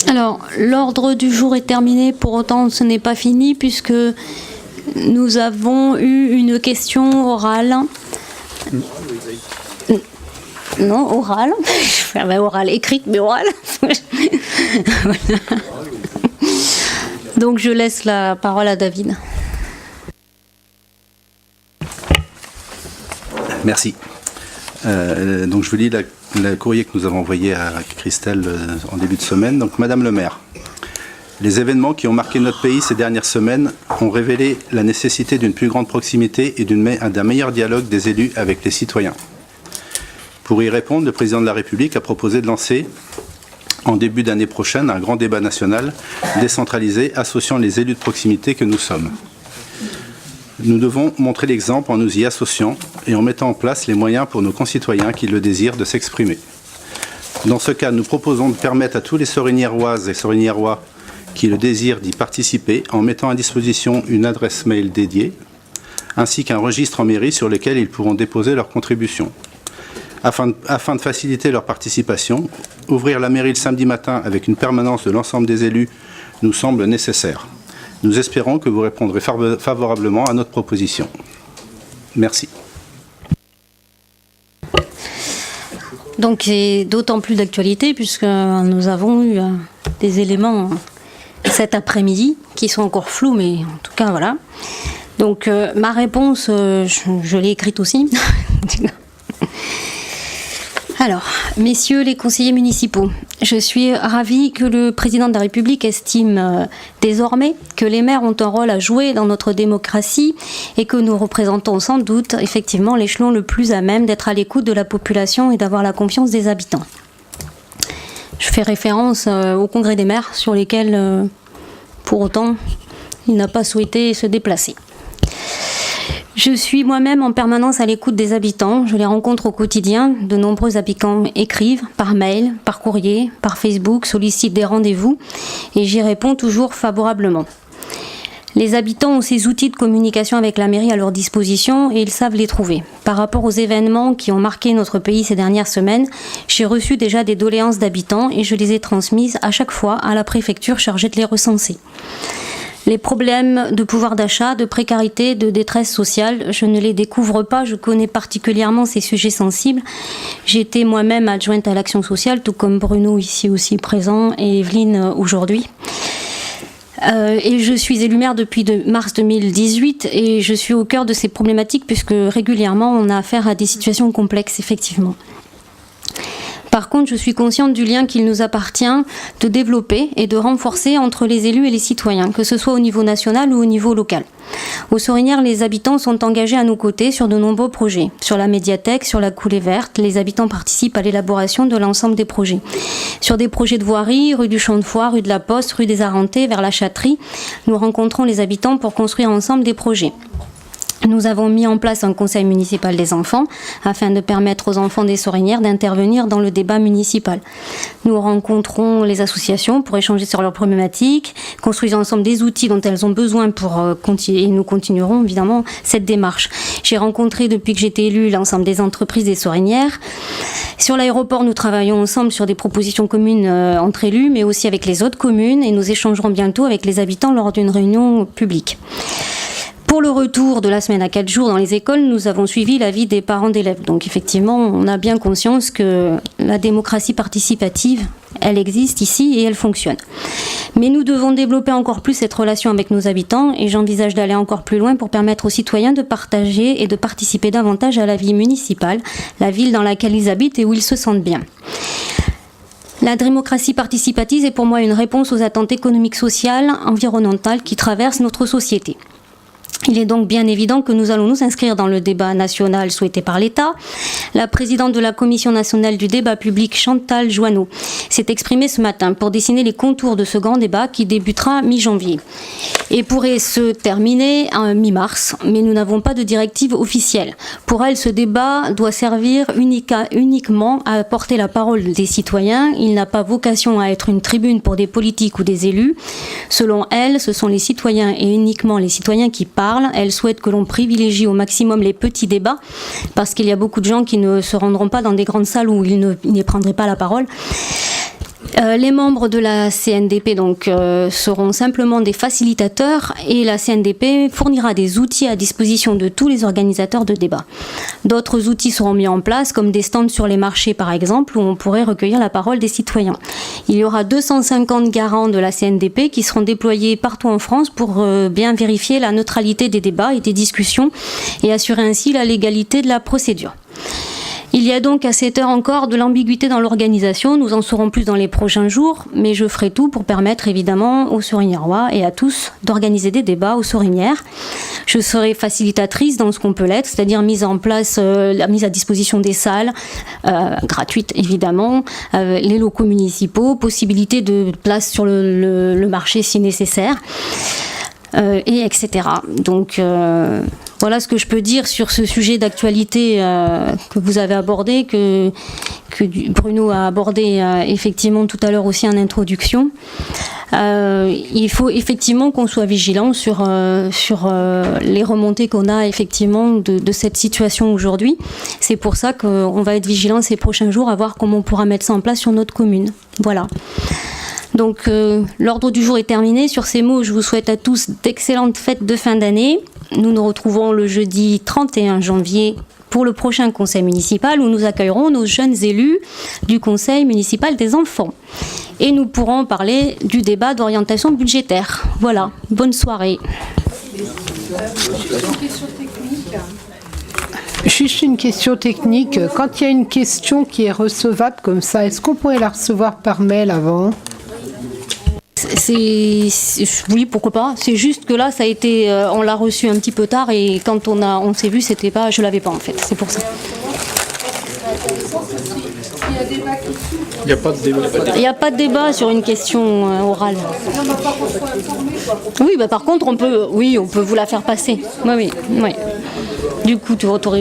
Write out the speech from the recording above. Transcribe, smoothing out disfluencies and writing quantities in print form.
Alors, l'ordre du jour est terminé, pour autant ce n'est pas fini puisque nous avons eu une question orale. Non, orale. Orale écrite, mais orale. Voilà. Donc je laisse la parole à David. Merci. Donc je vous lis le courrier que nous avons envoyé à Christelle en début de semaine. Donc Madame le maire, les événements qui ont marqué notre pays ces dernières semaines ont révélé la nécessité d'une plus grande proximité et d'un meilleur dialogue des élus avec les citoyens. Pour y répondre, le président de la République a proposé de lancer en début d'année prochaine un grand débat national décentralisé associant les élus de proximité que nous sommes. Nous devons montrer l'exemple en nous y associant et en mettant en place les moyens pour nos concitoyens qui le désirent de s'exprimer. Dans ce cas, nous proposons de permettre à tous les Soriniéroises et Soriniérois qui le désirent d'y participer en mettant à disposition une adresse mail dédiée ainsi qu'un registre en mairie sur lequel ils pourront déposer leurs contributions. Afin de faciliter leur participation, ouvrir la mairie le samedi matin avec une permanence de l'ensemble des élus nous semble nécessaire. Nous espérons que vous répondrez favorablement à notre proposition. Merci. Donc c'est d'autant plus d'actualité puisque nous avons eu des éléments cet après-midi qui sont encore flous, mais en tout cas voilà. Donc ma réponse, je l'ai écrite aussi. Alors, messieurs les conseillers municipaux, je suis ravie que le président de la République estime désormais que les maires ont un rôle à jouer dans notre démocratie et que nous représentons sans doute effectivement l'échelon le plus à même d'être à l'écoute de la population et d'avoir la confiance des habitants. Je fais référence au congrès des maires sur lesquels, pour autant, il n'a pas souhaité se déplacer. Je suis moi-même en permanence à l'écoute des habitants. Je les rencontre au quotidien. De nombreux habitants écrivent par mail, par courrier, par Facebook, sollicitent des rendez-vous et j'y réponds toujours favorablement. Les habitants ont ces outils de communication avec la mairie à leur disposition et ils savent les trouver. Par rapport aux événements qui ont marqué notre pays ces dernières semaines, j'ai reçu déjà des doléances d'habitants et je les ai transmises à chaque fois à la préfecture chargée de les recenser. Les problèmes de pouvoir d'achat, de précarité, de détresse sociale, je ne les découvre pas, je connais particulièrement ces sujets sensibles. J'ai été moi-même adjointe à l'action sociale, tout comme Bruno ici aussi présent et Evelyne aujourd'hui. Et je suis élue maire depuis mars 2018 et je suis au cœur de ces problématiques puisque régulièrement on a affaire à des situations complexes, effectivement. Par contre, je suis consciente du lien qu'il nous appartient de développer et de renforcer entre les élus et les citoyens, que ce soit au niveau national ou au niveau local. Aux Sorinières, les habitants sont engagés à nos côtés sur de nombreux projets. Sur la médiathèque, sur la coulée verte, les habitants participent à l'élaboration de l'ensemble des projets. Sur des projets de voirie, rue du Champ de Foire, rue de la Poste, rue des Arentais, vers la Châterie, nous rencontrons les habitants pour construire ensemble des projets. Nous avons mis en place un conseil municipal des enfants afin de permettre aux enfants des Sorinières d'intervenir dans le débat municipal. Nous rencontrons les associations pour échanger sur leurs problématiques, construisons ensemble des outils dont elles ont besoin pour continuer, et nous continuerons évidemment cette démarche. J'ai rencontré depuis que j'étais élue l'ensemble des entreprises des Sorinières. Sur l'aéroport, nous travaillons ensemble sur des propositions communes entre élus, mais aussi avec les autres communes et nous échangerons bientôt avec les habitants lors d'une réunion publique. Pour le retour de la semaine à 4 jours dans les écoles, nous avons suivi l'avis des parents d'élèves. Donc effectivement, on a bien conscience que la démocratie participative, elle existe ici et elle fonctionne. Mais nous devons développer encore plus cette relation avec nos habitants et j'envisage d'aller encore plus loin pour permettre aux citoyens de partager et de participer davantage à la vie municipale, la ville dans laquelle ils habitent et où ils se sentent bien. La démocratie participative est pour moi une réponse aux attentes économiques, sociales, environnementales qui traversent notre société. Il est donc bien évident que nous allons nous inscrire dans le débat national souhaité par l'État. La présidente de la Commission nationale du débat public, Chantal Joanneau, s'est exprimée ce matin pour dessiner les contours de ce grand débat qui débutera mi-janvier et pourrait se terminer à mi-mars, mais nous n'avons pas de directive officielle. Pour elle, ce débat doit servir uniquement à porter la parole des citoyens. Il n'a pas vocation à être une tribune pour des politiques ou des élus. Selon elle, ce sont les citoyens et uniquement les citoyens qui parlent. Elle souhaite que l'on privilégie au maximum les petits débats parce qu'il y a beaucoup de gens qui ne se rendront pas dans des grandes salles où ils ne prendraient pas la parole. Les membres de la CNDP seront simplement des facilitateurs et la CNDP fournira des outils à disposition de tous les organisateurs de débats. D'autres outils seront mis en place, comme des stands sur les marchés par exemple, où on pourrait recueillir la parole des citoyens. Il y aura 250 garants de la CNDP qui seront déployés partout en France pour bien vérifier la neutralité des débats et des discussions et assurer ainsi la légalité de la procédure. Il y a donc à cette heure encore de l'ambiguïté dans l'organisation, nous en saurons plus dans les prochains jours, mais je ferai tout pour permettre évidemment aux Soriniérois et à tous d'organiser des débats aux Sorinières. Je serai facilitatrice dans ce qu'on peut l'être, c'est-à-dire mise en place, la mise à disposition des salles, gratuites évidemment, les locaux municipaux, possibilité de place sur le marché si nécessaire, et etc. Donc voilà ce que je peux dire sur ce sujet d'actualité que vous avez abordé, que Bruno a abordé effectivement tout à l'heure aussi en introduction. Il faut effectivement qu'on soit vigilant sur les remontées qu'on a effectivement de cette situation aujourd'hui. C'est pour ça qu'on va être vigilant ces prochains jours à voir comment on pourra mettre ça en place sur notre commune. Voilà. Donc l'ordre du jour est terminé. Sur ces mots, je vous souhaite à tous d'excellentes fêtes de fin d'année. Nous nous retrouvons le jeudi 31 janvier pour le prochain conseil municipal où nous accueillerons nos jeunes élus du conseil municipal des enfants. Et nous pourrons parler du débat d'orientation budgétaire. Voilà, bonne soirée. Juste une question technique. Quand il y a une question qui est recevable comme ça, est-ce qu'on pourrait la recevoir par mail avant ? Oui, pourquoi pas. C'est juste que là, ça a été, on l'a reçu un petit peu tard et quand on s'est vu, c'était pas, je l'avais pas en fait. C'est pour ça. Il n'y a pas de débat. Il n'y a pas de débat sur une question orale. Oui, bah par contre, on peut vous la faire passer. Oui. Du coup, tu aurais